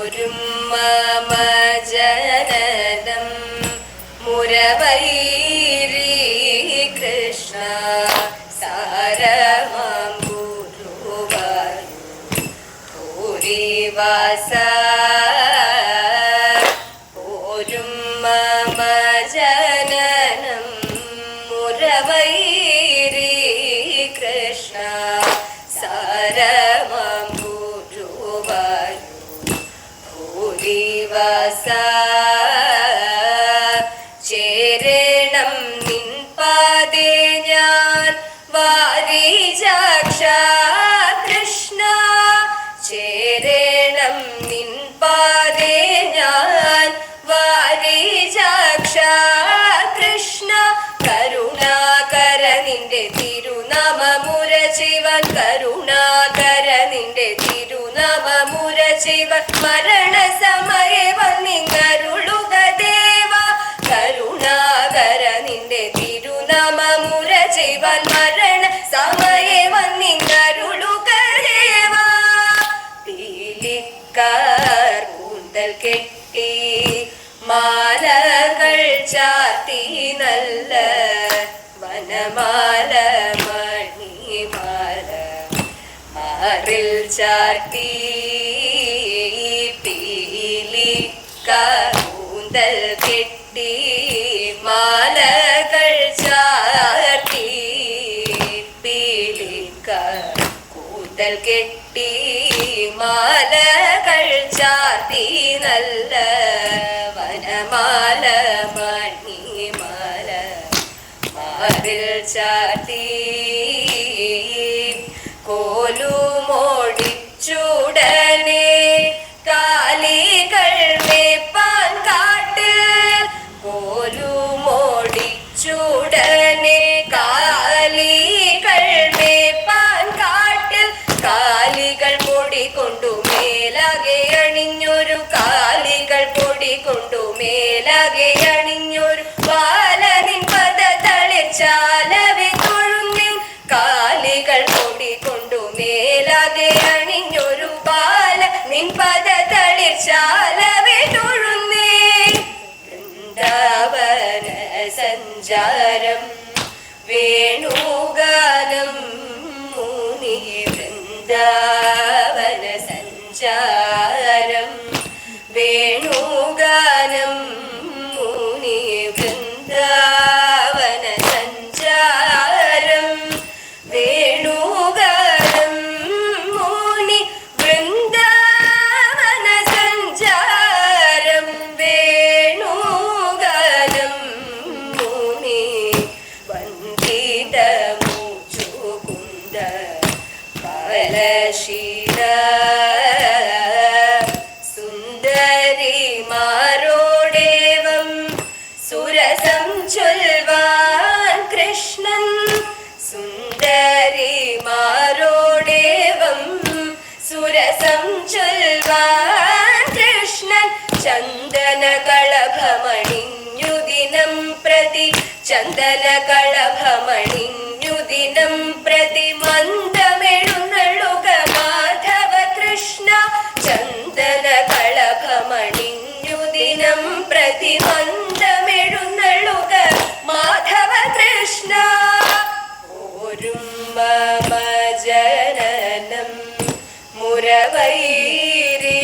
ഓരും മമ ജനനം മുരവൈരി കൃഷ്ണ സാരമാം ഗുരുവായൂർ ഭൂരിവാസ ഓരും മമ ജനനം മുരവൈരി കൃഷ്ണ സാരമാം ഗുരുവായൂർ ഭൂരിവാസ ചേരണം നിൻ പാദേ ഞാൻ വാരിജാക്ഷ കൃഷ്ണ ചേരണം നിൻ പാദേ ഞാൻ വാരിജാക്ഷ കൃഷ്ണ കരുണാകര നിന്റെ തിരുനാമമുര ചെയ്യുവാൻ കരുണാകര നിന്റെ തിരുനാമമുര ചെയ്യുവാൻ മരണസമയെ വന്നിങ്ങരുളുക ദേവ കരുണാകര നിന്റെ തിരുനാമമുര ചെയ്യുവാൻ മരണ സമയെ വന്നിങ്ങരുളുക ദേവ പീലിക്കാർ കൂന്തൽ കെട്ടി മാലകൾ ചാത്തി നല്ല വനമാല മണിമാല മാറിൽ ചാത്തി പീലിക്കാർ കൂന്തൽ കെട്ടി മാലകൾ ചാത്തി പീലിക്കാർ കൂന്തൽ കെട്ടി മാലകൾ ചാത്തി നല്ല വനമാല മണിമാല മാറിൽ ചാത്തി കോലുമോടിച്ചുടനെ കാലികൾ മേപ്പാൻ കാട്ടിൽ കോലുമോടിച്ചുടനെ കാലികൾ മേപ്പാൻ കാട്ടിൽ കാലികൾ പൊടി കൊണ്ടു മേലാകെ അണിഞ്ഞൊരു കാലികൾ പൊടി കൊണ്ടു മേലാകെ അണിഞ്ഞൊരു ബാലനിൻ പദ തളിച്ചാലവെ തൊഴുന്നിൻ കാലികൾ പൊടി കൊണ്ടു മേലാകെ അണിഞ്ഞൊരു ബാല നിൻ പദ തളിച്ചാലവെ തൊഴുന്നേ വൃന്ദാവന സഞ്ചാരം വേണുഗാനം മുനി വൃന്ദാവന സഞ്ചാരം വേണുഗാനം മുനി വൃന്ദാവന സഞ്ചാരം വേണുഗാനം മുനി വൃന്ദാവന സഞ്ചാരം വേണുഗാനം മുനി വന്ദിത മുചുകുന്ദ ബാലശീല സുന്ദരിമാരോടേവം സുരസം ചൊൽവാൻ കൃഷ്ണൻ സുന്ദരിമാരോടേവം സുരസം ചൊൽവാൻ കൃഷ്ണൻ ചന്ദന കളഭമണിഞ്ഞു ദിനം പ്രതി ചന്ദന കളഭമണിഞ്ഞു ദിനം പ്രതി മന്ദമെഴുന്നള്ളുക മാധവ കൃഷ്ണ ചന്ദന കളഭമണിഞ്ഞു ദിനം പ്രതി മന്ദമെഴുന്നള്ളുക മാധവ കൃഷ്ണ ഓരും മമ ജനനം മുരവൈരി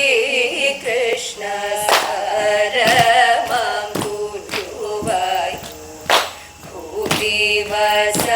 കൃഷ്ണ സാരമാം ഗുരുവായൂർ ഭൂരിവാസ